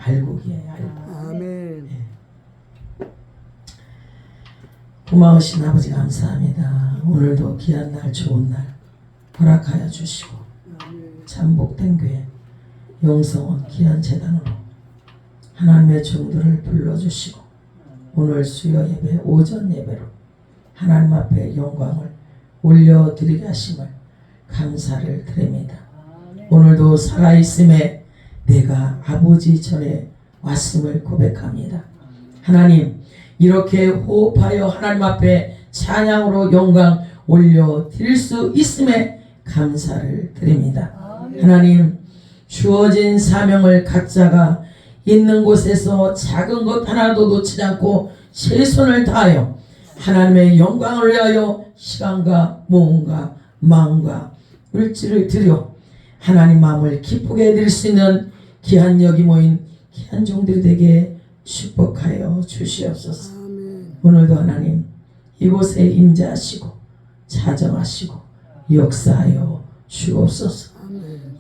알곡이에요. 알곡. 아멘. 고마우신 아버지 감사합니다. 오늘도 귀한 날 좋은 날 허락하여 주시고 참복된 교회 용성원 귀한 재단으로 하나님의 종들을 불러주시고 오늘 수요 예배 오전 예배로 하나님 앞에 영광을 올려드리게 하심을 감사를 드립니다. 오늘도 살아있음에 내가 아버지 전에 왔음을 고백합니다. 하나님 이렇게 호흡하여 하나님 앞에 찬양으로 영광 올려드릴 수 있음에 감사를 드립니다. 하나님 주어진 사명을 각자가 있는 곳에서 작은 것 하나도 놓치지 않고 최선을 다하여 하나님의 영광을 위하여 시간과 몸과 마음과 물질을 들여 하나님 마음을 기쁘게 해드릴 수 있는 귀한 여기 모인 귀한 종들이 되게 축복하여 주시옵소서. 오늘도 하나님 이곳에 임재하시고 자정하시고 역사하여 주옵소서.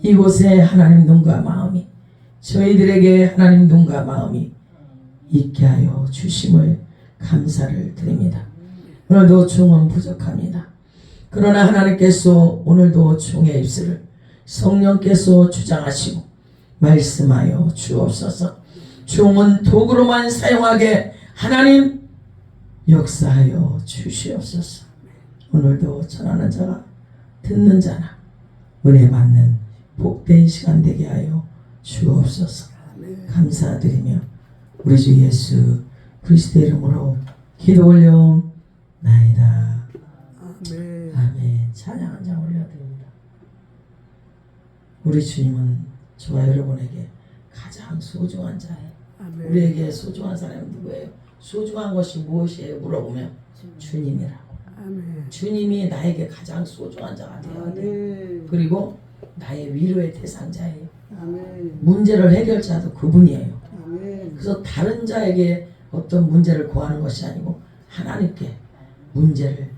이곳에 하나님 눈과 마음이 저희들에게 하나님 눈과 마음이 있게 하여 주심을 감사를 드립니다. 오늘도 종은 부족합니다. 그러나 하나님께서 오늘도 종의 입술을 성령께서 주장하시고 말씀하여 주옵소서. 종은 도구로만 사용하게 하나님 역사하여 주시옵소서. 오늘도 전하는 자가 듣는 자나 은혜 받는 복된 시간 되게 하여 주옵소서. 감사드리며 우리 주 예수 그리스도의 이름으로 기도 올려나이다. 아멘. 아멘. 찬양 한 장 올려드립니다. 우리 주님은 저와 여러분에게 가장 소중한 자예요. 아멘. 우리에게 소중한 사람이 누구예요? 소중한 것이 무엇이에요? 물어보면 주님이라고. 아멘. 주님이 나에게 가장 소중한 자가 되어야 돼요. 아멘. 그리고 나의 위로의 대상자예요. 아멘. 문제를 해결자도 그분이에요. 아멘. 그래서 다른 자에게 어떤 문제를 구하는 것이 아니고 하나님께 문제를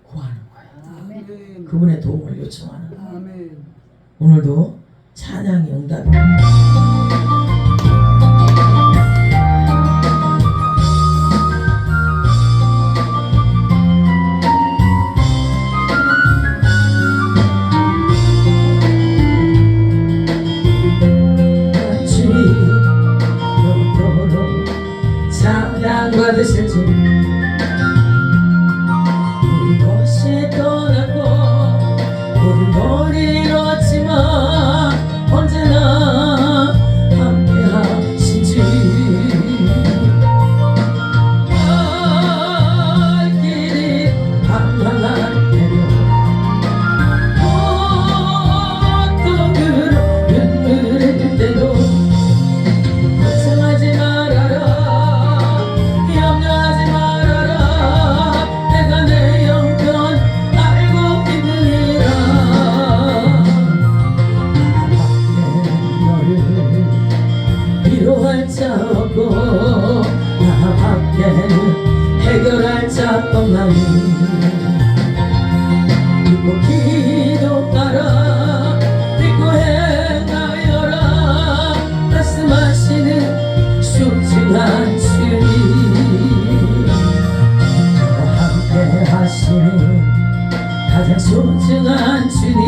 구하는 거예요. 아멘. 그분의 도움을 요청하는 거예요. 아멘. 오늘도 찬양이 응답입니다. 받으실 줄 모든 것이 떠났고 모든 걸 잃었지만 언제나 함께 하신 주 갈 길이 방황할 때면 어떤 그런 눈물을 흘릴 때도 걱정하지 말아라. 위로할 자 없고 나밖에는 해결할 자 없나니 믿고 기도하라 믿고 행하여라 말씀하시는 소중한 주님 나와 함께 하시는 가장 소중한 주님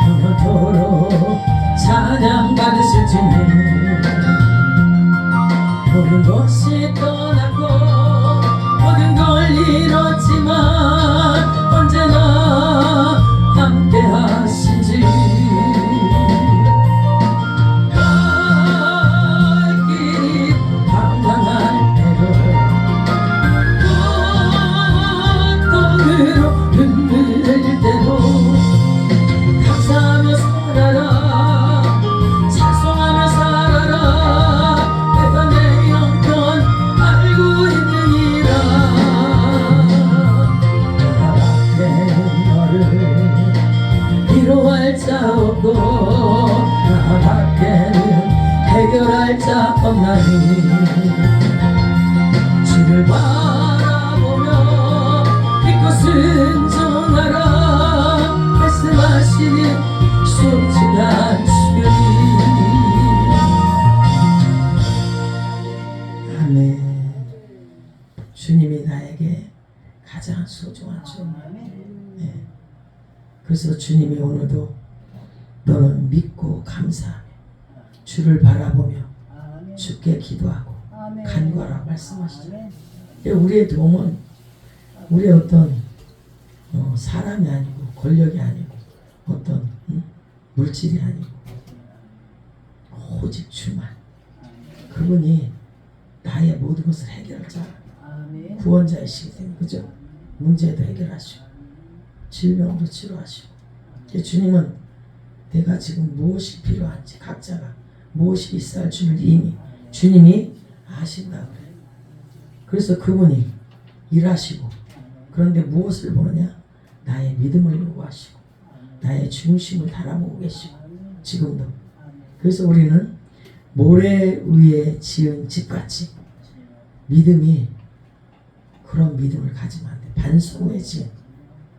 영원토록 찬양 받으실 주님 모든 것이 떠났고 모든 걸 잃었지만 언제나 함께 하신 주 갈 길이 방황할 때도 고통으로 눈물 흘릴 때도 감사하며 살아라 찬송하며 살아라 내가 내 영혼 알고 있느니라 나밖에 너를 위로할 자 없고 나밖에는 해결할 자 없나니 주를 바라보며 믿고 순종하라 말씀하시는 소중한 주님 가장 소중한 주님이에요. 예. 그래서 주님이 오늘도 너는 믿고 감사하며 주를 바라보며 주께 기도하고 간구하라고 말씀하시죠. 우리의 도움은 우리의 어떤 사람이 아니고 권력이 아니고 어떤 물질이 아니고 오직 주만. 그분이 나의 모든 것을 해결할 자 구원자이시기 때문에 그죠? 문제도 해결하시고 질병도 치료하시고 주님은 내가 지금 무엇이 필요한지 각자가 무엇이 있어야 할 줄을 이미 주님이 아신다 그래요. 그래서 그분이 일하시고 그런데 무엇을 보느냐? 나의 믿음을 요구하시고 나의 중심을 달아보고 계시고 지금도. 그래서 우리는 모래 위에 지은 집같이 믿음이 그런 믿음을 가지면 안 돼. 반석 위에 지은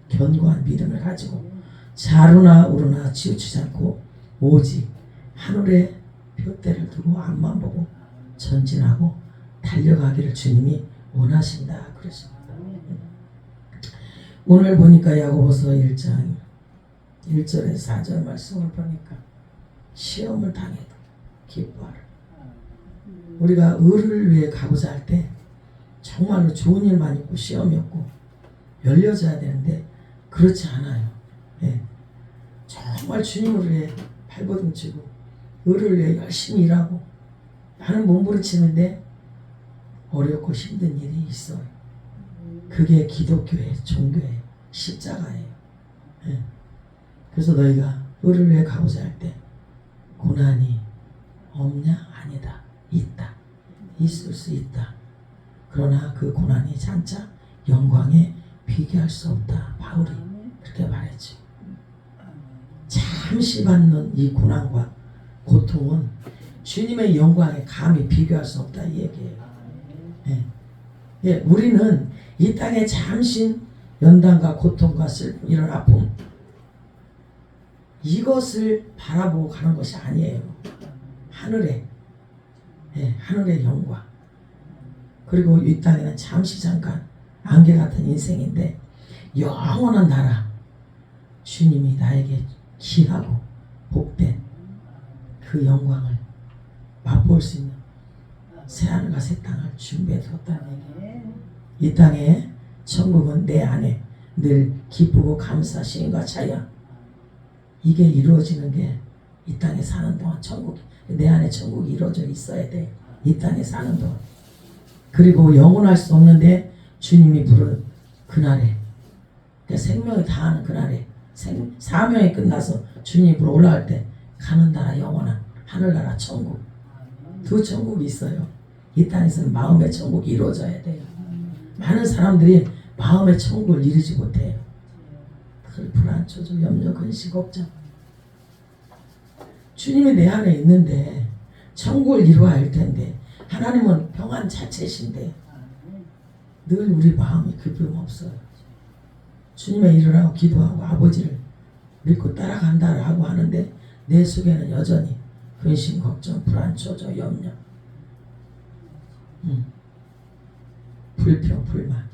견고한 믿음을 가지고 자루나 우루나 치우치지 않고 오직 하늘에 둯대를 두고 앞만 보고 전진하고 달려가기를 주님이 원하신다 그러십니다. 오늘 보니까 야고보서 1장 1절에서 4절 말씀을 보니까 시험을 당해도 기뻐하라. 우리가 의를 위해 가고자 할 때 정말로 좋은 일만 있고 시험이 없고 열려져야 되는데 그렇지 않아요. 예. 정말 주님을 위해 발버둥치고 의를 위해 열심히 일하고 나는 몸부림치는데 어렵고 힘든 일이 있어요. 그게 기독교의 종교예요. 십자가예요. 예. 그래서 너희가 의를 위해 가고자 할 때 고난이 없냐? 아니다. 있다. 있을 수 있다. 그러나 그 고난이 장차 영광에 비교할 수 없다. 바울이 그렇게 말했죠. 잠시 받는 이 고난과 고통은 주님의 영광에 감히 비교할 수 없다 이 얘기예요. 예. 예, 우리는 이 땅에 잠시 연단과 고통과 슬픔 이런 아픔 이것을 바라보고 가는 것이 아니에요. 하늘의 하늘의 영광 그리고 이 땅에는 잠시 잠깐 안개 같은 인생인데 영원한 나라 주님이 나에게 귀하고 복된 그 영광을 맛볼 수 있는 새하늘과 새 땅을 준비해 두었다는 얘기예요. 이 땅에 천국은 내 안에 늘 기쁘고 감사 시인과 차야 이게 이루어지는 게 이 땅에 사는 동안 천국 내 안에 천국이 이루어져 있어야 돼. 이 땅에 사는 동안. 그리고 영원할 수 없는데 주님이 부르는 그날에 그러니까 생명이 다하는 그날에 사명이 끝나서 주님이 불어 올라갈 때 가는 나라 영원한 하늘나라 천국 두 천국이 있어요. 이 땅에서는 마음의 천국이 이루어져야 돼요. 많은 사람들이 마음의 천국을 이루지 못해요. 늘 불안, 초조, 염려, 근심, 걱정. 주님이 내 안에 있는데 천국을 이루어야 할 텐데 하나님은 평안 자체이신데 늘 우리 마음이 기쁨 없어요. 주님의 일을 하고 기도하고 아버지를 믿고 따라간다라고 하는데 내 속에는 여전히 근심, 걱정, 불안, 초조, 염려, 불평, 불만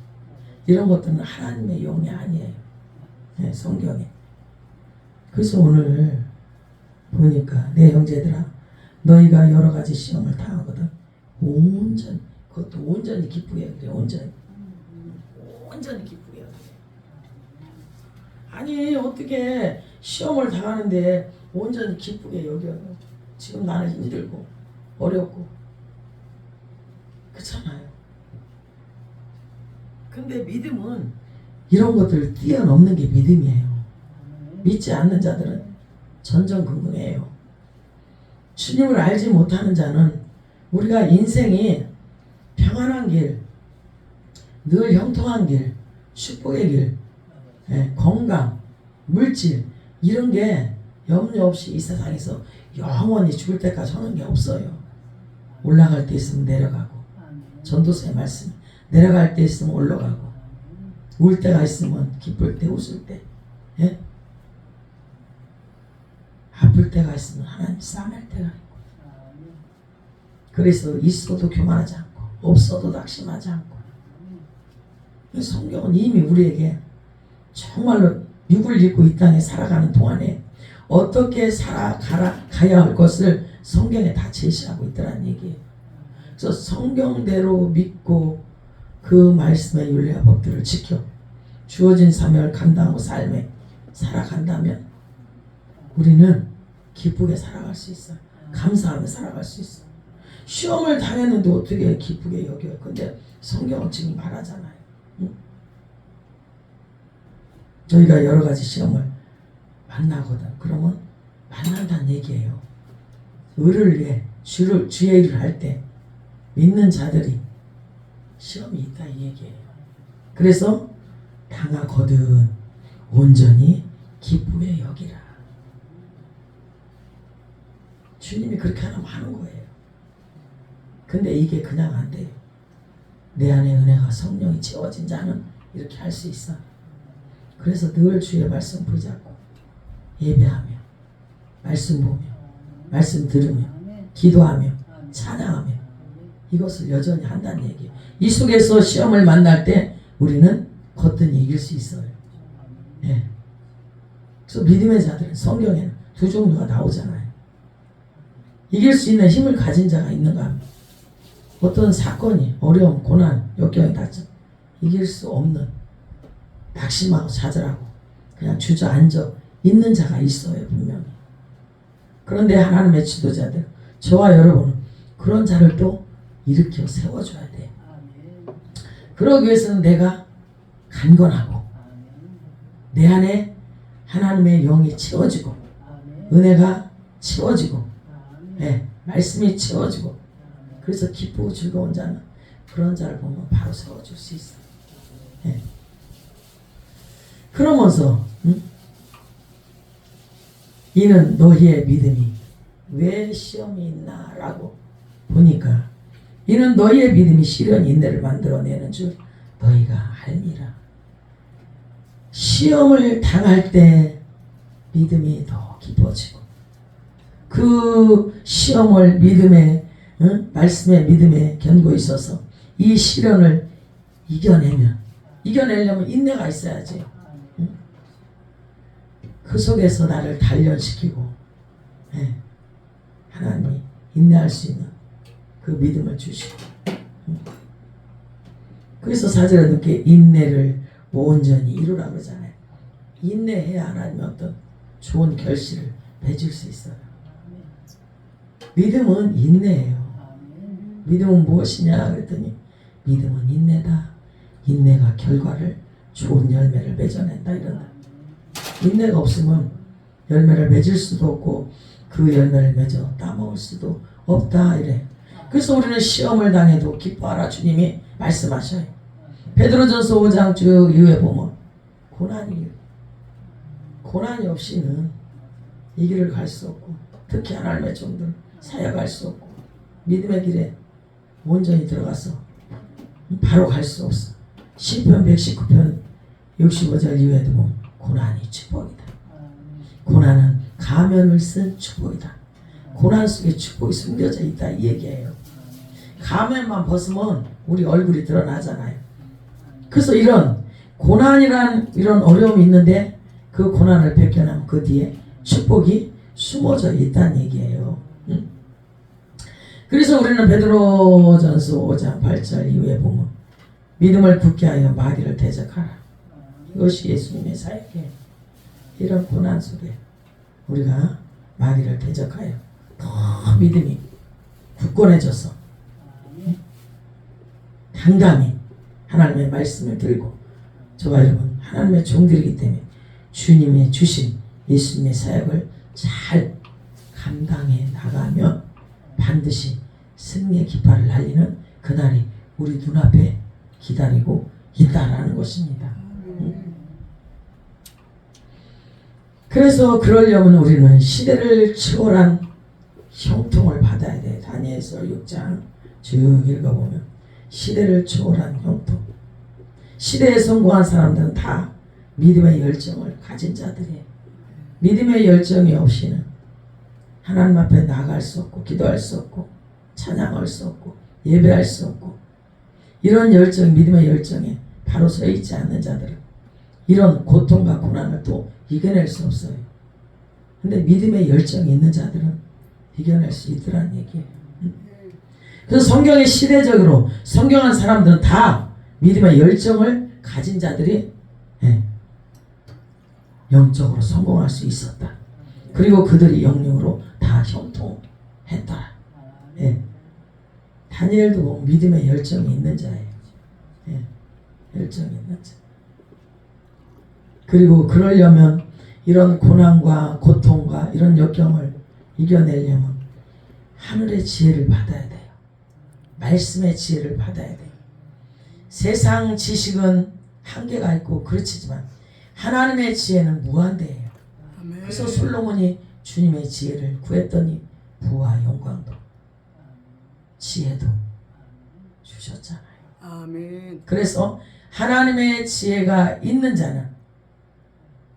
이런 것들은 하나님의 영이 아니에요. 네, 성경에. 그래서 오늘 보니까 내 형제들아 너희가 여러 가지 시험을 당하거든 온전히 그것도 온전히 기쁘게 그래. 온전히 기쁘게 그래. 아니 어떻게 시험을 당하는데 온전히 기쁘게 여겨. 지금 나는 힘들고 어렵고 그렇잖아요. 근데 믿음은 이런 것들을 뛰어넘는 게 믿음이에요. 믿지 않는 자들은 전전긍긍해요. 주님을 알지 못하는 자는 우리가 인생이 평안한 길, 늘 형통한 길, 축복의 길, 건강, 물질 이런 게 염려 없이 이 세상에서 영원히 죽을 때까지 하는 게 없어요. 올라갈 때 있으면 내려가고 전도서의 말씀 내려갈 때 있으면 올라가고 울 때가 있으면 기쁠 때 웃을 때 아플 때가 있으면 하나님 싸맬 때가 있고 그래서 있어도 교만하지 않고 없어도 낙심하지 않고 성경은 이미 우리에게 정말로 육을 입고 이 땅에 살아가는 동안에 어떻게 살아가야 할 것을 성경에 다 제시하고 있더란 얘기예요. 그래서 성경대로 믿고 그 말씀의 윤리와 법들을 지켜 주어진 사명을 감당하고 삶에 살아간다면 우리는 기쁘게 살아갈 수 있어요. 감사하며 살아갈 수 있어요. 시험을 당했는데 어떻게 기쁘게 여겨요? 근데 성경은 지금 말하잖아요. 응? 저희가 여러 가지 시험을 만나거든. 그러면 만난다는 얘기예요. 의를 위해 주의 일을 할 때 믿는 자들이 시험이 있다 이 얘기예요. 그래서 당하거든 온전히 기쁘게 여기라. 주님이 그렇게 하는 거예요. 근데 이게 그냥 안 돼요. 내 안에 은혜가 성령이 채워진 자는 이렇게 할 수 있어. 그래서 늘 주의 말씀 붙잡고 예배하며 말씀 보며 말씀 들으며 기도하며 찬양하며 이것을 여전히 한다는 얘기예요. 이 속에서 시험을 만날 때 우리는 거뜬히 이길 수 있어요. 네. 그래서 믿음의 자들은 성경에는 두 종류가 나오잖아요. 이길 수 있는 힘을 가진 자가 있는가 하면 어떤 사건이 어려움, 고난, 역경이 닥쳐 이길 수 없는 낙심하고 좌절하고 그냥 주저앉아 있는 자가 있어요. 분명히. 그런데 하나님의 지도자들 저와 여러분은 그런 자를 또 일으켜 세워줘야 돼요. 그러기 위해서는 내가 간건하고 내 안에 하나님의 영이 채워지고 은혜가 채워지고 네, 말씀이 채워지고 그래서 기쁘고 즐거운 자는 그런 자를 보면 바로 세워줄 수 있어요. 네. 그러면서 이는 너희의 믿음이 왜 시험이 있나 라고 보니까 이는 너희의 믿음이 시련 인내를 만들어내는 줄 너희가 알미라. 시험을 당할 때 믿음이 더 깊어지고 그 시험을 믿음의 말씀의 믿음에 견고 있어서 이 시련을 이겨내려면 인내가 있어야지. 그 속에서 나를 단련시키고 하나님이 인내할 수 있는 그 믿음을 주시고 그래서 4절에 늦게 인내를 온전히 이루라 그러잖아요. 인내해야 하나님의 어떤 좋은 결실을 맺을 수 있어요. 믿음은 인내예요. 믿음은 무엇이냐 그랬더니 믿음은 인내다. 인내가 결과를 좋은 열매를 맺어낸다 이런다. 인내가 없으면 열매를 맺을 수도 없고 그 열매를 맺어 따먹을 수도 없다 이래. 그래서 우리는 시험을 당해도 기뻐하라 주님이 말씀하셔요. 베드로전서 5장 쭉 이후에 보면 고난이 없이는 이 길을 갈 수 없고 특히 하나님의 종들 사역할 수 없고 믿음의 길에 온전히 들어가서 바로 갈 수 없어. 시편 119편 65절 이후에도 보면 고난이 축복이다. 고난은 가면을 쓴 축복이다. 고난 속에 축복이 숨겨져 있다 이 얘기예요. 가면만 벗으면 우리 얼굴이 드러나잖아요. 그래서 이런 고난이란 이런 어려움이 있는데 그 고난을 벗겨나면 그 뒤에 축복이 숨어져 있다는 얘기예요. 그래서 우리는 베드로전서 5장 8절 이후에 보면 믿음을 굳게 하여 마귀를 대적하라. 이것이 예수님의 사역이에요. 이런 고난 속에 우리가 마귀를 대적하여 더 믿음이 굳건해져서 당당히 하나님의 말씀을 들고 저와 여러분 하나님의 종들이기 때문에 주님의 주신 예수님의 사역을 잘 감당해 나가면 반드시 승리의 깃발을 날리는 그날이 우리 눈앞에 기다리고 있다라는 것입니다. 그래서 그러려면 우리는 시대를 초월한 형통을 받아야 돼. 다니엘서 6장 쭉 읽어보면 시대를 초월한 형통. 시대에 성공한 사람들은 다 믿음의 열정을 가진 자들이에요. 믿음의 열정이 없이는 하나님 앞에 나아갈 수 없고 기도할 수 없고 찬양할 수 없고 예배할 수 없고 이런 열정, 믿음의 열정에 바로 서 있지 않는 자들은 이런 고통과 고난을 또 이겨낼 수 없어요. 근데 믿음의 열정이 있는 자들은 이겨낼 수 있더라는 얘기예요. 그래서 성경의 시대적으로 성경한 사람들은 다 믿음의 열정을 가진 자들이 영적으로 성공할 수 있었다. 그리고 그들이 영육으로 다 형통했다. 다니엘도 보면 믿음의 열정이 있는 자예요. 열정이 있는 자. 그리고 그러려면 이런 고난과 고통과 이런 역경을 이겨내려면 하늘의 지혜를 받아야 돼요. 말씀의 지혜를 받아야 돼요. 세상 지식은 한계가 있고 그렇지만 하나님의 지혜는 무한대예요. 그래서 솔로몬이 주님의 지혜를 구했더니 부와 영광도 지혜도 주셨잖아요. 아멘. 그래서 하나님의 지혜가 있는 자는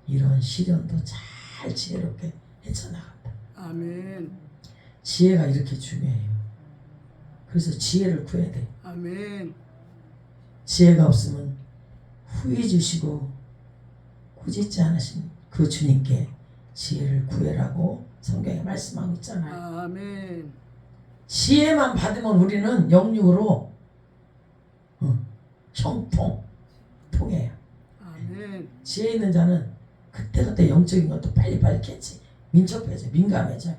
이런 시련도 잘 지혜롭게 헤쳐나간다. 아멘. 지혜가 이렇게 중요해요. 그래서 지혜를 구해야 돼요. 아멘. 지혜가 없으면 후히 주시고 꾸짖지 않으신 그 주님께 지혜를 구해라고 성경에 말씀하고 있잖아요. 아멘. 지혜만 받으면 우리는 영육으로 통해요. 아멘. 지혜 있는 자는 그때그때 영적인 것도 빨리빨리 겠지. 민첩해져, 민감해져요.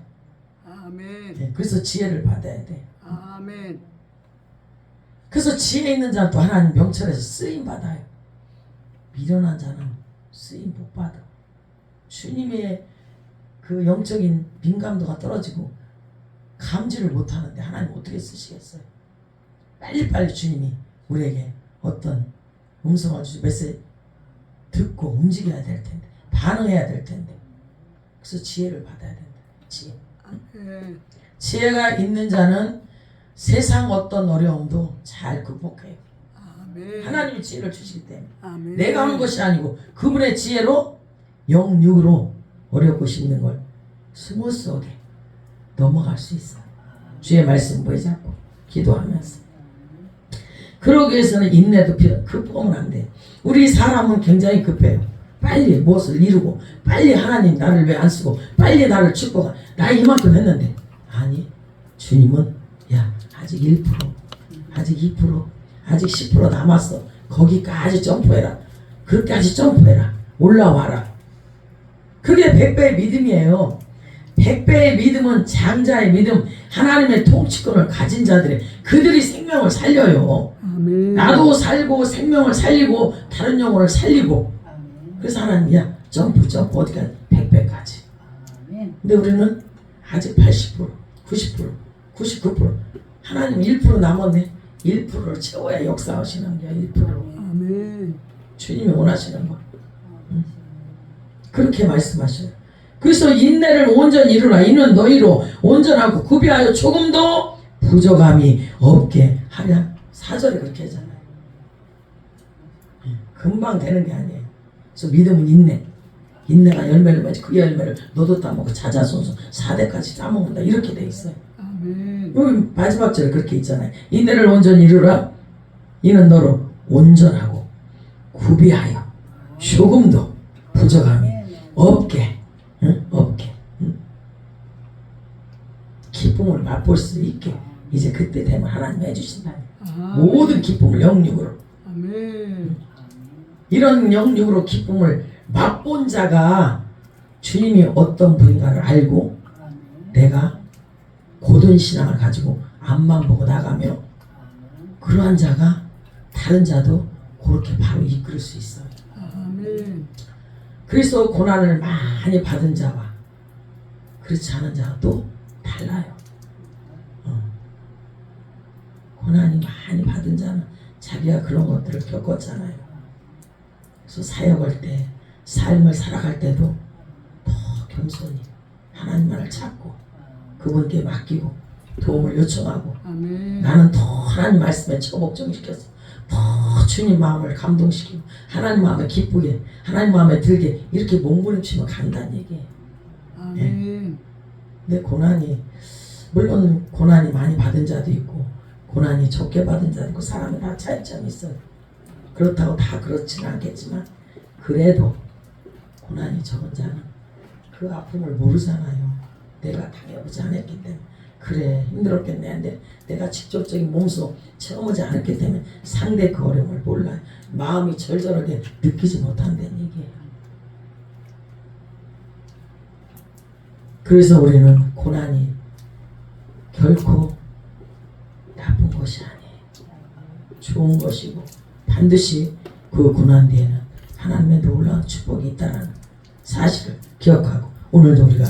아멘. 그래서 지혜를 받아야 돼요. 아멘. 그래서 지혜 있는 자는 또 하나님 명철에서 쓰임 받아요. 미련한 자는 쓰임 못 받아. 주님의 그 영적인 민감도가 떨어지고 감지를 못 하는데 하나님 어떻게 쓰시겠어요? 빨리빨리 주님이 우리에게 어떤 음성을 주시고 메시지 듣고 움직여야 될 텐데, 반응해야 될 텐데, 그래서 지혜를 받아야 된다. 지혜. 아멘. 지혜가 있는 자는 세상 어떤 어려움도 잘 극복해요. 아멘. 하나님이 지혜를 주시기 때문에 아멘. 내가 하는 것이 아니고 그분의 지혜로 영육으로 어렵고 힘든 걸 스무스하게 넘어갈 수 있어요. 주의 말씀 보이자고 기도하면서. 그러기 위해서는 인내도 필요. 급하면 안 돼요. 우리 사람은 굉장히 급해요. 빨리 무엇을 이루고 빨리 하나님 나를 왜 안 쓰고 빨리 나를 축복하. 나 이만큼 했는데 아니 주님은 야 아직 1% 아직 2% 아직 10% 남았어. 거기까지 점프해라. 그렇게까지 점프해라. 올라와라. 그게 100배의 믿음이에요. 100배의 믿음은 장자의 믿음, 하나님의 통치권을 가진 자들이 그들이 생명을 살려요. 아멘. 나도 살고 생명을 살리고 다른 영혼을 살리고. 그래서 하나님이야 점프 어디까지 100배까지. 근데 우리는 아직 80%, 90%, 99% 하나님 1% 남았네. 1%를 채워야 역사하시는 거야. 1%. 아멘. 주님이 원하시는 거. 그렇게 말씀하셔요. 그래서 인내를 온전히 이루라. 이는 너희로 온전하고 구비하여 조금도 부족함이 없게 하랴. 4절에 그렇게 하잖아요. 금방 되는 게 아니에요. 그래서 믿음은 인내. 인내가 열매를 맺지 그 열매를 너도 따먹고 자자손손 4대까지 따먹는다. 이렇게 돼 있어요. 아멘. 여기 마지막 절에 그렇게 있잖아요. 인내를 온전히 이루라. 이는 너로 온전하고 구비하여 조금도 부족함이 없게. 없게. 기쁨을 맛볼 수 있게 이제 그때 되면 하나님 해주신다. 모든 기쁨을 영육으로. 아멘. 이런 영육으로 기쁨을 맛본 자가 주님이 어떤 분인가를 알고 내가 고든 신앙을 가지고 앞만 보고 나가며 그러한 자가 다른 자도 그렇게 바로 이끌 수 있어요. 아멘. 그래서 고난을 많이 받은 자와 그렇지 않은 자가 또 달라요. 고난이 많이 받은 자는 자기가 그런 것들을 겪었잖아요. 그래서 사역할 때, 삶을 살아갈 때도 더 겸손히 하나님만을 찾고 그분께 맡기고 도움을 요청하고 아멘. 나는 더 하나님 말씀에 처복종시켜서 더 주님 마음을 감동시키고 하나님 마음에 기쁘게 하나님 마음에 들게 이렇게 몸부림치면 간다는 얘기예요. 아멘. 근데 고난이 물론 고난이 많이 받은 자도 있고 고난이 적게 받은 자도 있고 사람이 다 차이점이 있어요. 그렇다고 다 그렇지는 않겠지만 그래도 고난이 적은 자는 그 아픔을 모르잖아요. 내가 당해보지 않았기 때문에. 그래 힘들었겠네 한데 내가 직접적인 몸소 체험하지 않았기 때문에 상대 그 어려움을 몰라요. 마음이 절절하게 느끼지 못한다는 얘기예요. 그래서 우리는 고난이 결코 나쁜 것이 아니에요. 좋은 것이고 반드시 그 고난 뒤에는 하나님의 놀라운 축복이 있다는 사실을 기억하고 오늘도 우리가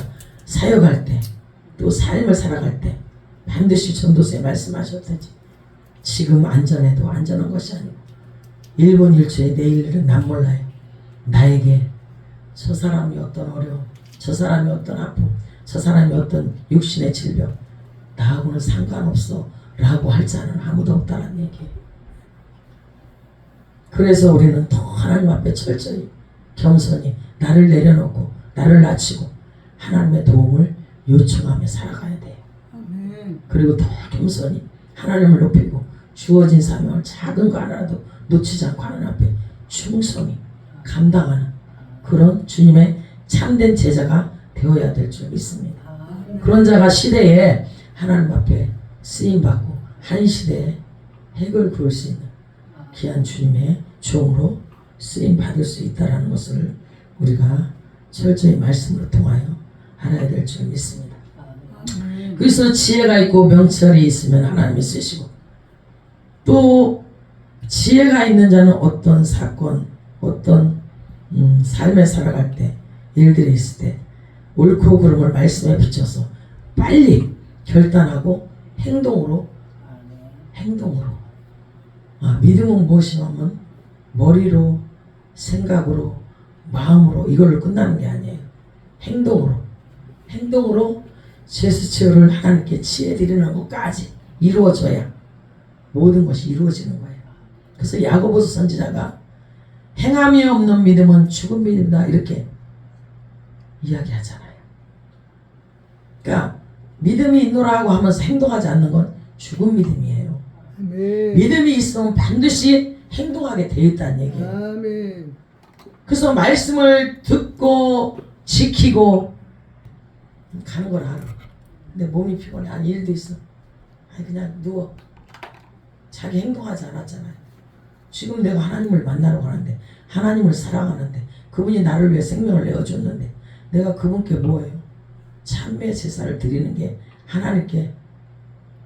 사역할 때 또 삶을 살아갈 때 반드시 전도서에 말씀하셨듯이 지금 안전해도 안전한 것이 아니고 1분 1초에 내일은 난 몰라요. 나에게 저 사람이 어떤 어려움, 저 사람이 어떤 아픔, 저 사람이 어떤 육신의 질병 나하고는 상관없어 라고 할 자는 아무도 없다는 얘기예요. 그래서 우리는 더 하나님 앞에 철저히 겸손히 나를 내려놓고 나를 낮추고 하나님의 도움을 요청하며 살아가야 돼요. 아멘. 그리고 더 겸손히 하나님을 높이고 주어진 사명을 작은 거 하나라도 놓치지 않고 하나님 앞에 충성히 감당하는 그런 주님의 참된 제자가 되어야 될 줄 믿습니다. 그런 자가 시대에 하나님 앞에 쓰임받고 한 시대에 핵을 그을 수 있는 귀한 주님의 종으로 쓰임받을 수 있다는 것을 우리가 철저히 말씀으로 통하여 알아야 될 줄 믿습니다. 그래서 지혜가 있고 명철이 있으면 하나님이 쓰시고 또 지혜가 있는 자는 어떤 사건 어떤 삶에 살아갈 때 일들이 있을 때 옳고 그름을 말씀에 비춰서 빨리 결단하고 행동으로 믿음은 무엇이냐면 머리로 생각으로 마음으로 이걸로 끝나는 게 아니에요. 행동으로 제스처를 하나님께 치해 드리는 것까지 이루어져야 모든 것이 이루어지는 거예요. 그래서 야고보서 선지자가 행함이 없는 믿음은 죽은 믿음이다 이렇게 이야기하잖아요. 그러니까 믿음이 있노라고 하면서 행동하지 않는 건 죽은 믿음이에요. 아멘. 믿음이 있으면 반드시 행동하게 되어 있다는 얘기예요. 아멘. 그래서 말씀을 듣고 지키고 가는 걸 알아. 근데 몸이 피곤해. 아니 일도 있어. 아니 그냥 누워. 자기 행동하지 않았잖아요. 지금 내가 하나님을 만나러 가는데 하나님을 사랑하는데 그분이 나를 위해 생명을 내어줬는데 내가 그분께 뭐예요? 참회 제사를 드리는 게 하나님께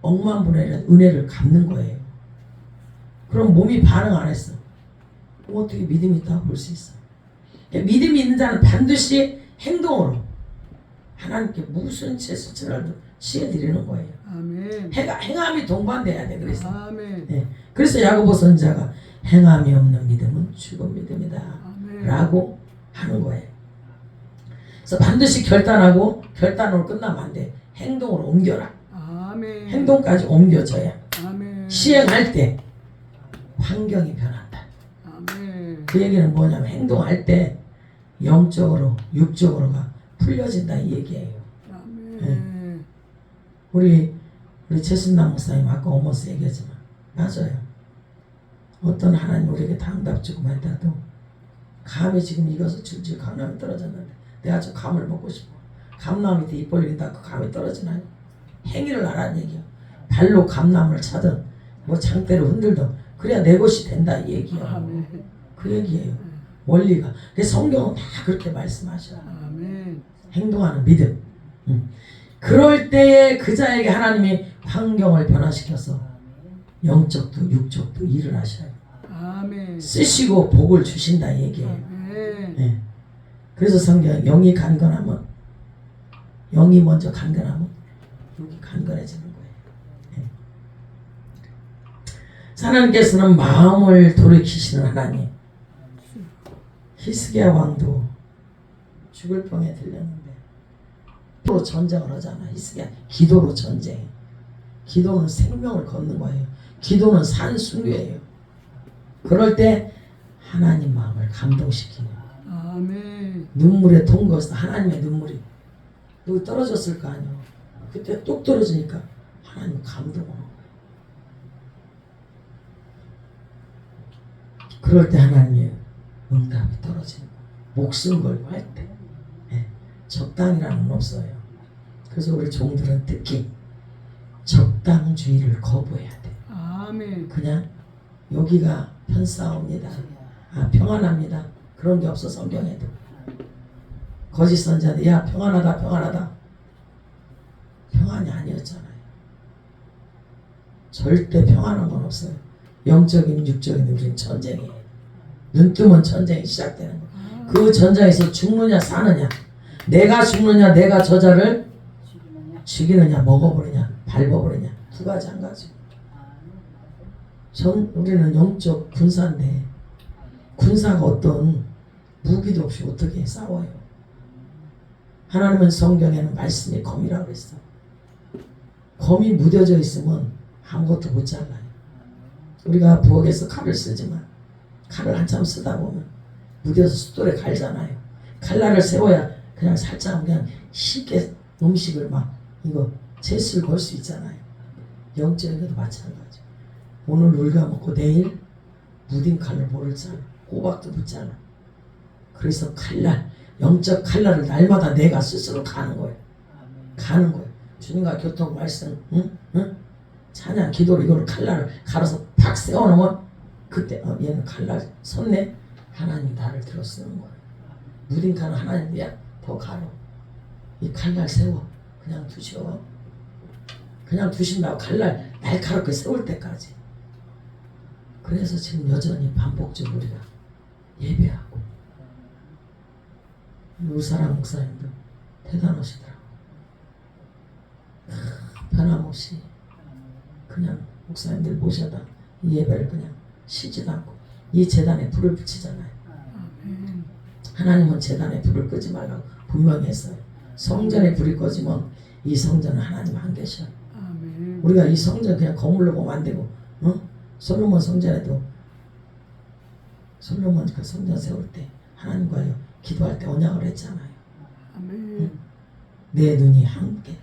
억만분의 은혜를 갚는 거예요. 그럼 몸이 반응 안 했어. 그럼 어떻게 믿음이 있다고 볼 수 있어? 믿음이 있는 자는 반드시 행동으로 하나님께 무슨 제스처라도 취해드리는 거예요. 아멘. 행함이 동반돼야 돼. 그래서 아멘. 네. 그래서 야고보 선지자가 행함이 없는 믿음은 죽은 믿음이다 아멘. 라고 하는 거예요. 그래서 반드시 결단하고 결단으로 끝나면 안 돼. 행동으로 옮겨라. 아멘. 행동까지 옮겨져야 아멘. 시행할 때 환경이 변한다. 아멘. 그 얘기는 뭐냐면 행동할 때 영적으로 육적으로가 풀려진다 이 얘기예요. 아멘. 우리 최순남 목사님 아까 오면서 얘기하지만 맞아요. 어떤 하나님 우리에게 다 응답 주고만 했다도 감이 지금 익어서 줄줄 감나무 떨어졌는데 내가 저 감을 먹고 싶어. 감나무 밑에 입 벌린다 그 감이 떨어지나요? 행위를 하라는 얘기야. 발로 감나무를 차든 뭐 장대로 흔들든 그래야 내 것이 된다 이 얘기야. 아멘. 그 얘기예요. 원리가. 그래서 성경은 다 그렇게 말씀하셔요. 아멘. 행동하는 믿음. 그럴 때에 그 자에게 하나님이 환경을 변화시켜서 영적도 육적도 일을 하셔요. 아멘. 쓰시고 복을 주신다 이 얘기예요. 아멘. 네. 그래서 성경 영이 간건하면 영이 먼저 간건하면 육이 간건해지는 거예요. 네. 하나님께서는 마음을 돌이키시는 하나님. 히스기야 왕도 죽을 병에 들렸는데 기도로 전쟁을 하잖아. 히스기야 기도로 전쟁. 기도는 생명을 걷는 거예요. 기도는 산수류예요. 그럴 때 하나님 마음을 감동시키는 아멘. 눈물에 통거해서 하나님의 눈물이 여기 떨어졌을 거 아니에요. 그때 뚝 떨어지니까 하나님 감동을 하는 거예요. 그럴 때 하나님의 응답이 떨어지는 거예요. 목숨 걸고 할 때. 예, 적당이라는 건 없어요. 그래서 우리 종들은 특히 적당주의를 거부해야 돼. 아멘. 그냥 여기가 편싸웁니다. 평안합니다. 그런 게 없어 성경에도. 거짓 선자들 야 평안하다 평안하다. 평안이 아니었잖아요. 절대 평안한 건 없어요. 영적인 육적인 우리는 전쟁이에요. 눈 뜨면 전쟁이 시작되는 거예요. 그 전장에서 죽느냐 사느냐, 내가 죽느냐 내가 저자를 죽이느냐 먹어버리냐 밟아버리냐, 두 가지 한 가지. 우리는 영적 군사인데 군사가 어떤 무기도 없이 어떻게 싸워요? 하나님은 성경에는 말씀이 검이라고 그랬어. 검이 무뎌져 있으면 아무것도 못 잘라요. 우리가 부엌에서 칼을 쓰지만 칼을 한참 쓰다 보면 무뎌서 숫돌에 갈잖아요. 칼날을 세워야 그냥 살짝 그냥 쉽게 음식을 막 이거 채술 걸 수 있잖아요. 영적인 것도 마찬가지. 오늘 우리가 먹고 내일 무딘 칼을 모를 잘라. 꼬박도 못 잘라. 그래서 칼날, 영적 칼날을 날마다 내가 스스로 가는 거예요. 가는 거예요. 주님과 교통 말씀, 응? 찬양, 기도로 이걸 칼날을 갈아서 팍 세워놓으면 그때 얘는 칼날 섰네. 하나님 나를 들어 쓰는 거예요. 무딘 칼은 하나님이야. 더 가로. 이 칼날 세워. 그냥 두셔. 그냥 두신다고 칼날 날카롭게 세울 때까지. 그래서 지금 여전히 반복적으로 우리가 예배하고. 우사람 목사님도 대단하시더라고. 변함없이 그냥 목사님들 모셔다 이 예배를 그냥 쉬지도 않고 이 재단에 불을 붙이잖아요. 하나님은 재단에 불을 끄지 말라고 분명히 했어요. 성전에 불이 꺼지면 이 성전은 하나님 안 계셔. 우리가 이 성전 그냥 거물로 보면 안 되고, 솔로몬 성전에도 솔로몬 그 성전 세울 때 하나님과요 기도할 때 언약을 했잖아요. 내 눈이 함께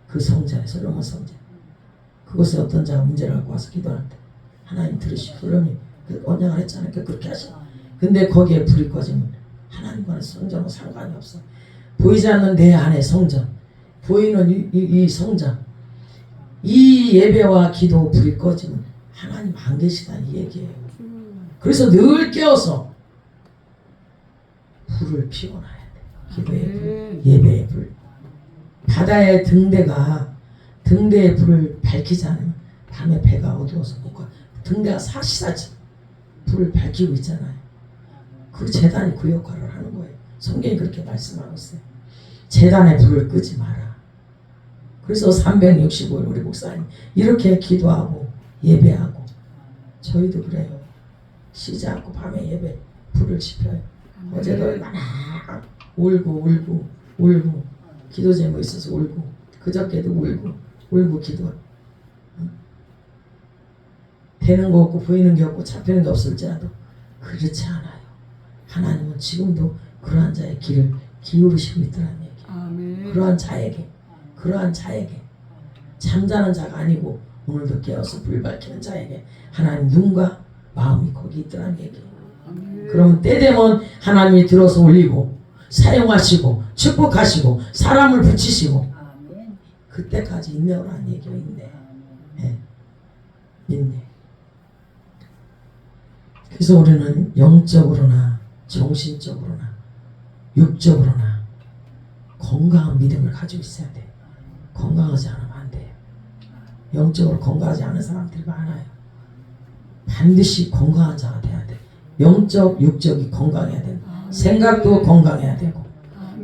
그 성전에, 솔로몬 성전, 그것에 어떤 자가 문제를 갖고 와서 기도할 때 하나님 들으시고 솔로몬이 그 언약을 했잖아요. 그렇게 하시고. 근데 거기에 불이 꺼지면 하나님과는 성전과 상관이 없어. 보이지 않는 내 안의 성전, 보이는 이 성전, 이 예배와 기도 불이 꺼지면 하나님 안 계시다 이 얘기예요. 그래서 늘 깨어서 불을 피워놔야 돼. 기도의 불, 예배의 불. 바다의 등대에 불을 밝히지 않으면 밤에 배가 어두워서 못 가. 등대가 사시사지 불을 밝히고 있잖아요. 그 재단이 그 역할을 하는 거예요. 성경이 그렇게 말씀하고 있어요. 재단에 불을 끄지 마라. 그래서 365일 우리 목사님 이렇게 기도하고 예배하고, 저희도 그래요. 쉬지 않고 밤에 예배 불을 지펴요. 어제도 얼마나 울고 기도 제목 있어서 울고, 그저께도 울고 기도. 되는 거 없고 보이는 게 없고 잡히는 게 없을지라도 그렇지 않아요. 하나님은 지금도 그러한 자의 길을 기울이시고 있더라는 얘기예요. 그러한 자에게 잠자는 자가 아니고 오늘도 깨어서 불 밝히는 자에게 하나님 눈과 마음이 거기 있더라는 얘기예요. 그러면 때 되면 하나님이 들어서 올리고 사용하시고 축복하시고 사람을 붙이시고 그때까지 인내오라는 얘기가 있네. 네. 있네. 그래서 우리는 영적으로나 정신적으로나 육적으로나 건강한 믿음을 가지고 있어야 돼. 건강하지 않으면 안 돼요. 영적으로 건강하지 않은 사람들이 많아요. 반드시 건강한 자가 돼야 돼. 영적, 육적이 건강해야 돼. 생각도 건강해야 되고,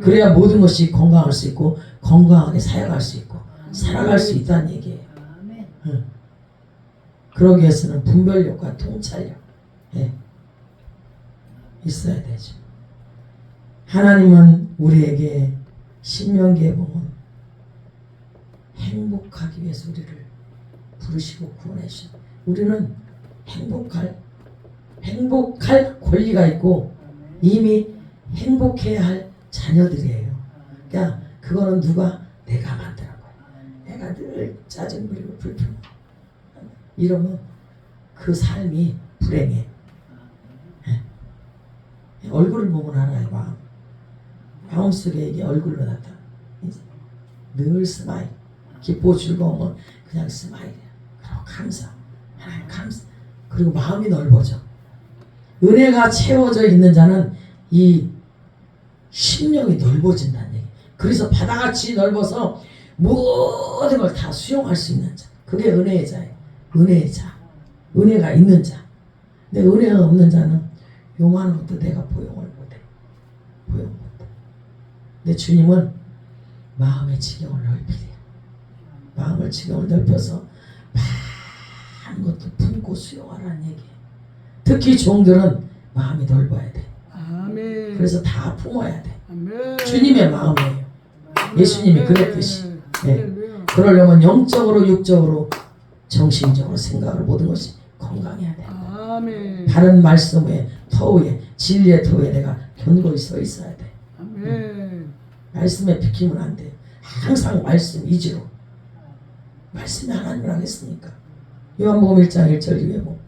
그래야 모든 것이 건강할 수 있고 건강하게 사역할 수 있고 살아갈 수 있다는 얘기예요. 그러기 위해서는 분별력과 통찰력 있어야 되죠. 하나님은 우리에게 신명기에 보면 행복하기 위해서 우리를 부르시고 구원하시오. 우리는 행복할 권리가 있고 이미 행복해야 할 자녀들이에요. 그러니까 그거는 내가 만드는 거야. 내가 늘 짜증 부리고 불평 이러면 그 삶이 불행해. 얼굴을 보면 알아요. 마음속에 이게 얼굴로 나타나. 늘 스마일. 기뻐 즐거우면 그냥 스마일이야. 그리고 감사. 하나님 감사. 그리고 마음이 넓어져. 은혜가 채워져 있는 자는 이 심령이 넓어진다는 얘기. 그래서 바다같이 넓어서 모든 걸 다 수용할 수 있는 자. 그게 은혜의 자예요. 은혜의 자. 은혜가 있는 자. 근데 은혜가 없는 자는 요만한 것도 내가 포용을 못해. 포용 못해. 근데 주님은 마음의 지경을 넓히래요. 마음의 지경을 넓혀서 많은 것도 품고 수용하라는 얘기예요. 특히 종들은 마음이 넓어야 돼. 아멘. 그래서 다 품어야 돼. 아멘. 주님의 마음이에요. 예수님이 그랬듯이. 네. 할렐루야. 그러려면 영적으로 육적으로 정신적으로 생각을 모든 것이 건강해야 돼. 아멘. 바른 말씀에 터위에 진리의 터위에 내가 견고히 서 있어야 돼. 아멘. 말씀에 비키면 안 돼. 항상 말씀 위주로. 말씀이 하나님을 하겠으니까. 요한복음 1장 1절 이후에 뭐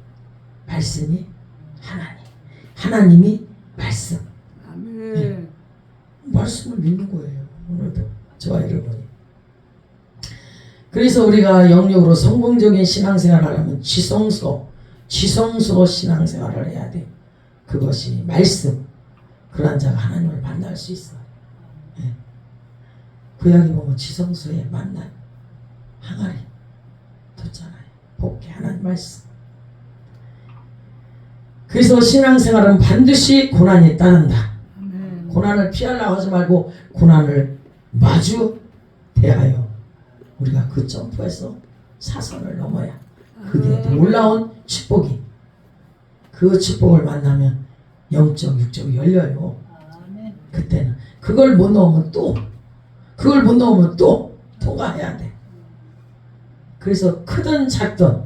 말씀이 하나님. 하나님이 말씀. 아멘. 말씀을 믿는 거예요. 오늘도 저와 여러분이. 그래서 우리가 영적으로 성공적인 신앙생활을 하려면 지성소 신앙생활을 해야 돼. 그것이 말씀. 그러한 자가 하나님을 만날 수 있어요. 예. 구약에 보면 지성소에 만난 항아리 뒀잖아요. 복게 하나님 말씀. 그래서 신앙생활은 반드시 고난이 따른다. 아멘. 고난을 피하려고 하지 말고 고난을 마주 대하여 우리가 그 점프에서 사선을 넘어야 그 뒤에 올라온 축복이 그 축복을 만나면 영적 육적이 열려요. 그때는 그걸 못 넣으면 또 통과해야 돼. 그래서 크든 작든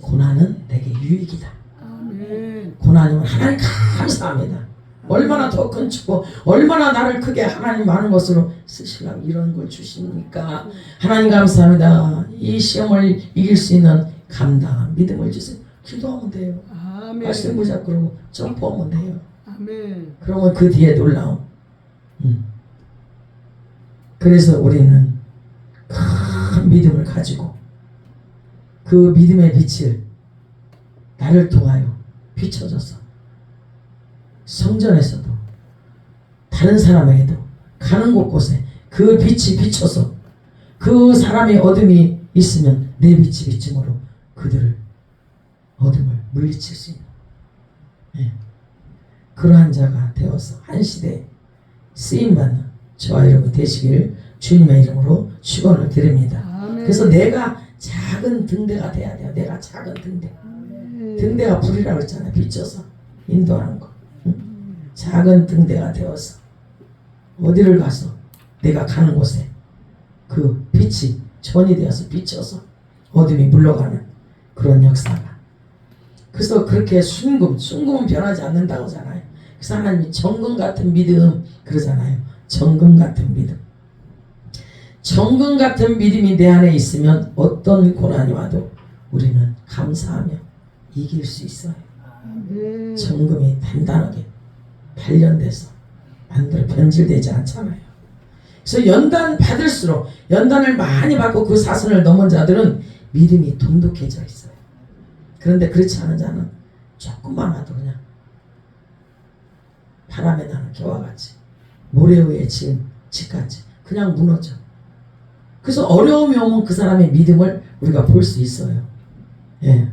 고난은 내게 유익이다. 아멘. 고난이면 하나님 감사합니다. 얼마나 더 큰 축복, 얼마나 나를 크게 하나님 많은 것으로 쓰시려고 이런 걸 주시니까 하나님 감사합니다. 이 시험을 이길 수 있는 감당한 믿음을 주세요. 기도하면 돼요. 아멘. 말씀 붙잡고 점프하면 돼요. 아멘. 그러면 그 뒤에 놀라움. 그래서 우리는 큰 믿음을 가지고 그 믿음의 빛을 나를 통하여 비춰줘서 성전에서도 다른 사람에게도 가는 곳곳에 그 빛이 비춰서 그 사람의 어둠이 있으면 내 빛이 비춤으로 그들을 어둠을 물리칠 수 있는 그러한 자가 되어서 한 시대에 쓰임받는 저와 여러분 되시길 주님의 이름으로 축원을 드립니다. 아멘. 그래서 내가 작은 등대가 돼야 돼요. 내가 작은 등대. 등대가 불이라고 했잖아요. 비춰서 인도하는 거. 작은 등대가 되어서 어디를 가서 내가 가는 곳에 그 빛이 전이 되어서 비춰서 어둠이 물러가는 그런 역사가. 그래서 그렇게 순금은 변하지 않는다고 하잖아요. 그래서 하나님이 정금 같은 믿음 그러잖아요. 정금 같은 믿음. 정금 같은 믿음이 내 안에 있으면 어떤 고난이 와도 우리는 감사하며 이길 수 있어요. 아멘. 정금이 단단하게 단련돼서 만들어 변질되지 않잖아요. 그래서 연단 받을수록 연단을 많이 받고 그 사선을 넘은 자들은 믿음이 돈독해져 있어요. 그런데 그렇지 않은 자는 조금만 와도 그냥 바람에 나는 겨와같이 모래 위에 지은 집같이 그냥 무너져. 그래서 어려움이 오면 그 사람의 믿음을 우리가 볼 수 있어요. 예.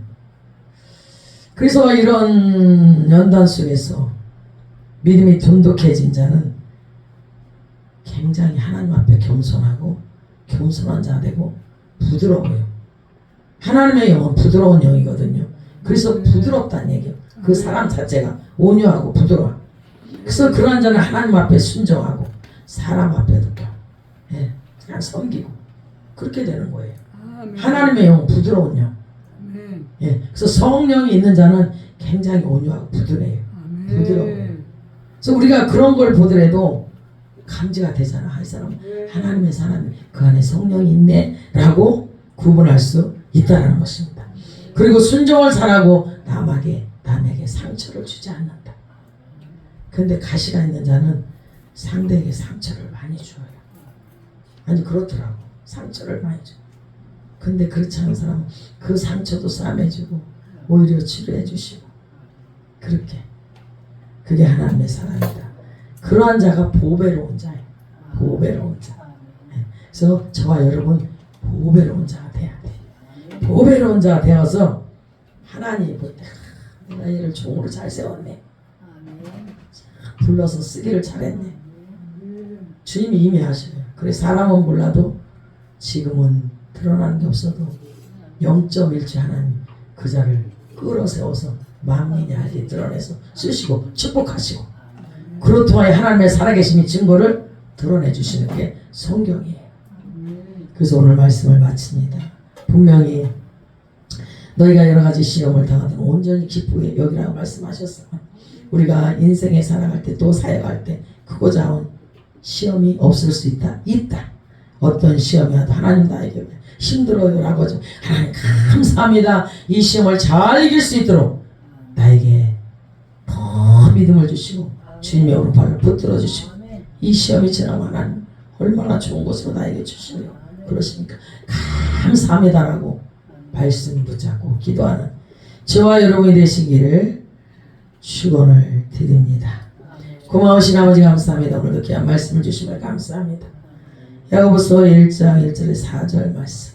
그래서 이런 연단 속에서 믿음이 돈독해진 자는 굉장히 하나님 앞에 겸손한 자 되고 부드러워요. 하나님의 영은 부드러운 영이거든요. 그래서 부드럽다는 얘기예요. 그 사람 자체가 온유하고 부드러워. 그래서 그러한 자는 하나님 앞에 순종하고 사람 앞에도 그냥 섬기고 그렇게 되는 거예요. 아멘. 하나님의 영은 부드러운 영. 아멘. 그래서 성령이 있는 자는 굉장히 온유하고 부드러워요. 아멘. 부드러워요. 그래서 우리가 그런 걸 보더라도 감지가 되잖아. 이 사람은 하나님의 사람이 그 안에 성령이 있네 라고 구분할 수 있다는 것입니다. 그리고 순종을 잘하고 남에게 상처를 주지 않는다. 근데 가시가 있는 자는 상대에게 상처를 많이 줘요. 아니 그렇더라고. 상처를 많이 줘. 근데 그렇지 않은 사람은 그 상처도 싸매주고 오히려 치료해 주시고 그렇게 그게 하나님의 사랑이다. 그러한 자가 보배로운 자예요. 보배로운 자. 그래서 저와 여러분 보배로운 자가 돼야 돼. 보배로운 자가 되어서 하나님 볼 때 내가 얘를 종으로 잘 세웠네. 불러서 쓰기를 잘했네. 주님이 이미 하셔요. 그래 사람은 몰라도 지금은 드러나는 게 없어도 0.1초 하나님 그 자를 끌어세워서 만민이 알게 드러내서 쓰시고 축복하시고 그로 통하여 하나님의 살아계심이 증거를 드러내 주시는 게 성경이에요. 그래서 오늘 말씀을 마칩니다. 분명히 너희가 여러 가지 시험을 당하든 온전히 기쁘게 여기라고 말씀하셨어요. 우리가 인생에 살아갈 때 또 사역할 때 크고 작은 시험이 없을 수 있다. 있다. 어떤 시험이 와도 하나님 나에게 힘들어요 라고 하죠. 하나님 감사합니다. 이 시험을 잘 이길 수 있도록 나에게 더 믿음을 주시고 주님의 오른팔을 붙들어 주시고 이 시험이 지나면 하나님 얼마나 좋은 것으로 나에게 주시네요. 그러시니까 감사합니다라고 말씀 붙잡고 기도하는 저와 여러분이 되시기를 축원을 드립니다. 고마우신 아버지 감사합니다. 오늘도 귀한 말씀을 주심을 감사합니다. 야고보서 1장 1절에 4절 말씀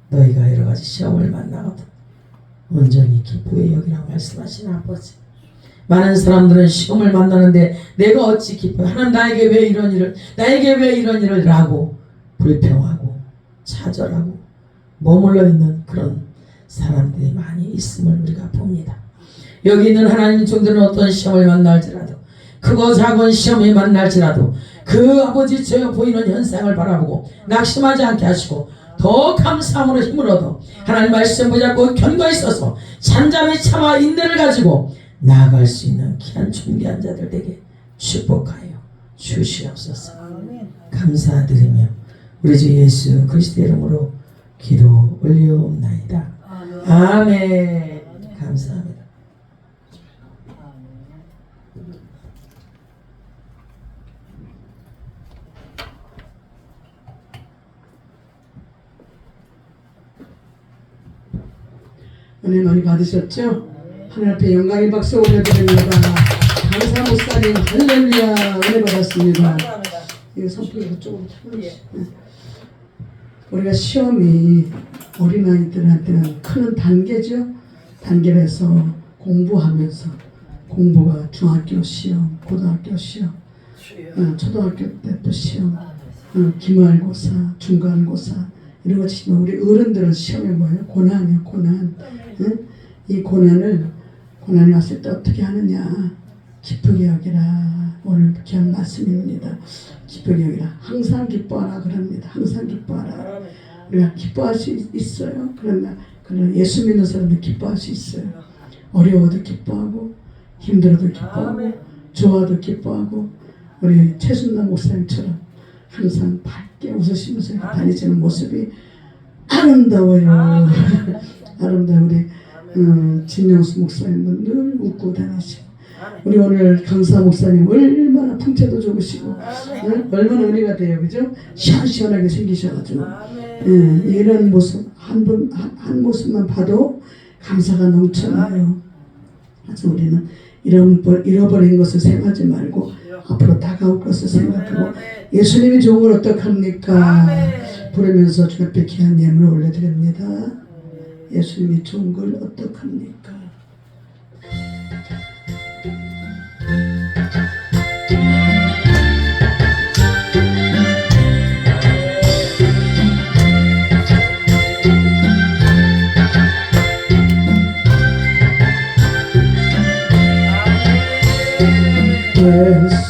너희가 여러 가지 시험을 만나거든 온전히 기쁘게 여기라고 말씀하신 아버지 많은 사람들은 시험을 만나는데 내가 어찌 기뻐요. 하나님 나에게 왜 이런 일을 나에게 왜 이런 일을 라고 불평하고 차절하고 머물러 있는 그런 사람들이 많이 있음을 우리가 봅니다. 여기 있는 하나님 종들은 어떤 시험을 만날지라도 크고 작은 시험이 만날지라도 그 아버지 저 보이는 현상을 바라보고 낙심하지 않게 하시고 더 감사함으로 힘을 얻어 하나님 말씀 붙잡고 견고히 서서 잠잠히 참아 인내를 가지고 나아갈 수 있는 귀한 존귀한 자들 되게 축복하여 주시옵소서. 감사드리며 우리 주 예수 그리스도의 이름으로 기도 올려옵나이다. 아멘. 감사합니다. 은혜 많이 받으셨죠? 하늘 앞에 영광의 박수 올려드립니다. 감사 목사님 할렐루야 은혜 받았습니다. 이거 선풍기 조금 틀어주세요. 우리가 시험이 어린아이들한테는 큰 단계죠. 단계에서 공부하면서 공부가 중학교 시험, 고등학교 시험, 초등학교 때 또 시험, 기말고사, 중간고사 이런 거 치면 우리 어른들은 시험이 뭐예요? 고난이에요. 고난. 이 고난이 왔을 때 어떻게 하느냐? 기쁘게 여기라. 오늘 귀한 말씀입니다. 기쁘게 여기라. 항상 기뻐하라 그럽니다. 항상 기뻐하라. 우리가 기뻐할 수 있어요. 그러면 예수 믿는 사람들 기뻐할 수 있어요. 어려워도 기뻐하고 힘들어도 기뻐하고 좋아도 기뻐하고 우리 최순남 목사님처럼 항상 밝게 웃으시면서 다니시는 모습이 아름다워요. 아름다워. 우리 진영수 목사님은 늘 웃고 다니시고 우리 오늘 강사 목사님 얼마나 풍채도 좋으시고 얼마나 은혜가 돼요. 그죠? 시원시원하게 생기셔가지고 이런 모습 한 모습만 봐도 감사가 넘쳐나요. 그래서 우리는 잃어버린 것을 생각하지 말고 앞으로 다가올 것을 생각하고 예수님이 좋은 걸 어떡합니까? 부르면서 주 앞에 귀한 예물을 올려드립니다. 예수님이 좋은 걸 어떡합니까?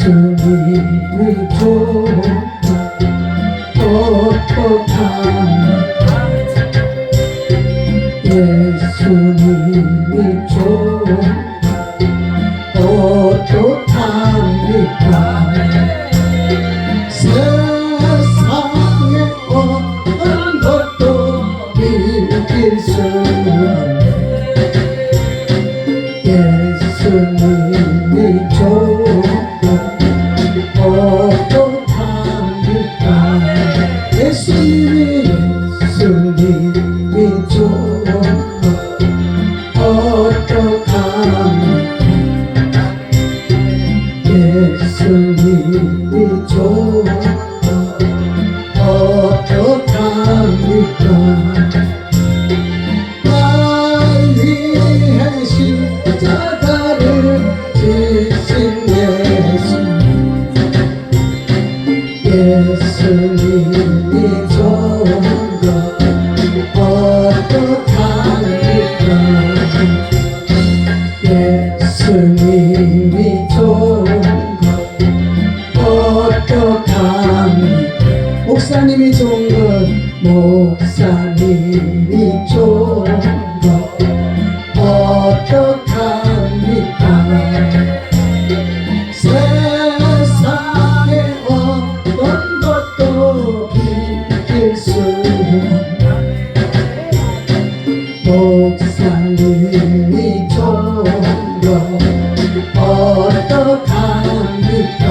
예수님이 좋은 어떡합니까? 예수님이 좋은 어떡합니까? 세상에 어떤 것도 이길 수 없네. 예수님이 좋은 좋은 것 어떡합니까 예수님이 좋은 것 어떡합니까 날 위해 십자가를 지신 예수님이 좋은 것 어떡합니까 예수님이 좋은 것 어떡합니까 목사님이 좋은 것 목사님이 좋은 것 어떡합니까 세상에 어떤 것도 이길 수 목사님이 좋은 것 어떡합니까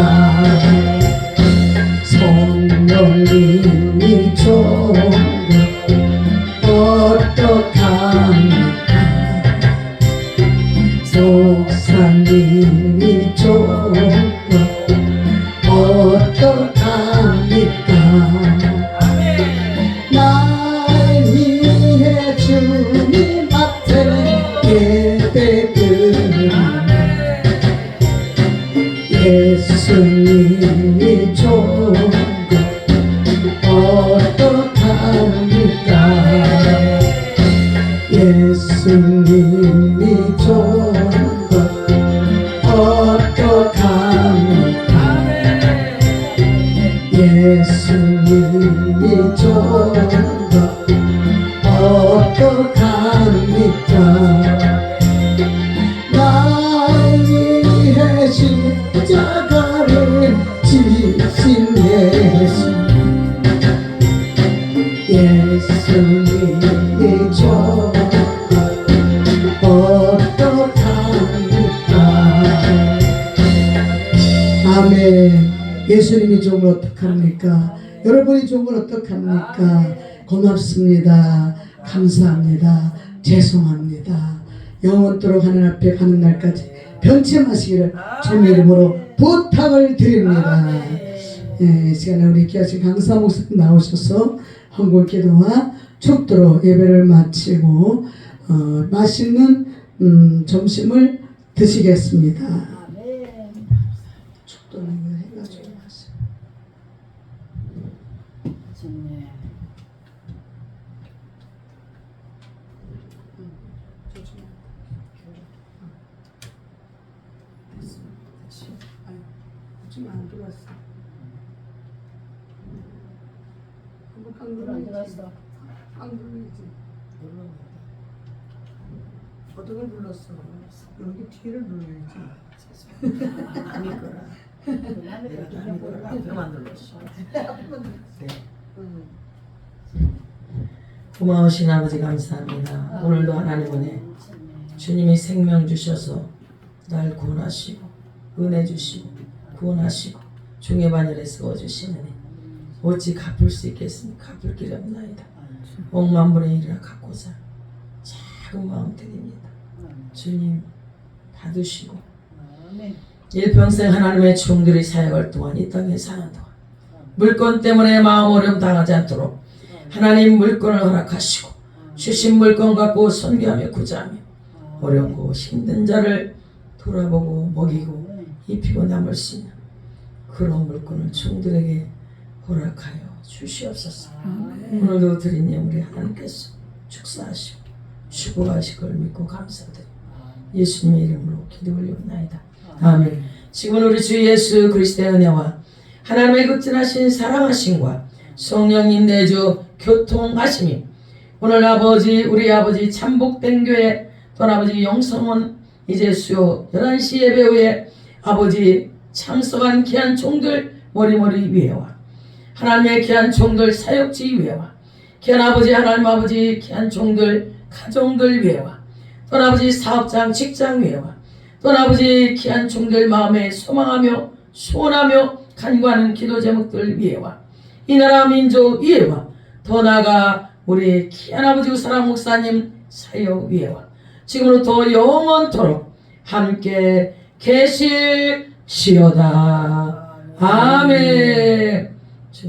성령님이 좋은 것 어떡합니까 목사님이 좋은 것 어떡합니까 날 위해 주님 앞에 예배드립니다 예수님이 좋은 것 어떡합니까 예수님이 좋은 것 어떡합니까 예수님이 좋은 것 어떡합니까 날 위해 십자가를 지신 예수님이 좋은 것 어떡합니까 아멘 예수님이 좋은 걸 어떡합니까 여러분이 좋은 걸 어떡합니까 고맙습니다 감사합니다 죄송합니다 영원토록 하나님 앞에 가는 날까지 변치 마시기를 주님의 이름으로 부탁을 드립니다 이 시간에 우리 귀하신 강사 목사님 나오셔서 헌금 기도와 축도로 예배를 마치고 맛있는 점심을 드시겠습니다. 축도는 이거 해가지고 마세요. 지금 안 들어왔어. 안 눌렀어. 안 눌러야지. 어떻게 눌렀어? 여기 뒤를 눌러야지. 아니거라. 내가 아니거라. 앞에만 눌렀어. 네. 고마우신 아버지 감사합니다. 오늘도 하나님 은혜 주님이 생명 주셔서 날 구원하시고 은혜 주시고 구원하시고 중의 반열에 세워주시느니 어찌 갚을 수 있겠습니까? 갚을 길이 없나이다. 억만분의 일이라 갚고자 작은 마음 드립니다. 주님 받으시고 일평생 하나님의 종들이 사역할 동안 이 땅에 사는 동안 물건 때문에 마음 어려움 당하지 않도록 하나님 물건을 허락하시고 주신 물건 갖고 선교하며 구제하며 어렵고 힘든 자를 돌아보고 먹이고 입히고 남을 수 있는 그런 물건을 종들에게 허락하여 주시옵소서. 오늘도 드린 예물이 하나님께서 축사하시고 수고하실 걸 믿고 감사드립니다. 예수님의 이름으로 기도 올리옵나이다. 아멘. 지금은 우리 주 예수 그리스도의 은혜와 하나님의 극진하신 사랑하심과 성령님 내주 교통하심이 오늘 아버지 우리 아버지 참복된 교회 또 아버지 영성원 이제 수요 11시 예배 후에 아버지 참석한 귀한 종들 머리머리 위에와 하나님의 귀한 종들 사역지 위에와 귀한 아버지 하나님 아버지 귀한 종들 가정들 위에와 또 아버지 사업장 직장 위에와 또 아버지 귀한 종들 마음에 소망하며 소원하며 간구하는 기도 제목들 위에와 이 나라 민족 위에와 더 나아가 우리 귀한 아버지 우사랑 목사님 사역 위에와 지금부터 영원토록 함께 계실지어다. 아멘.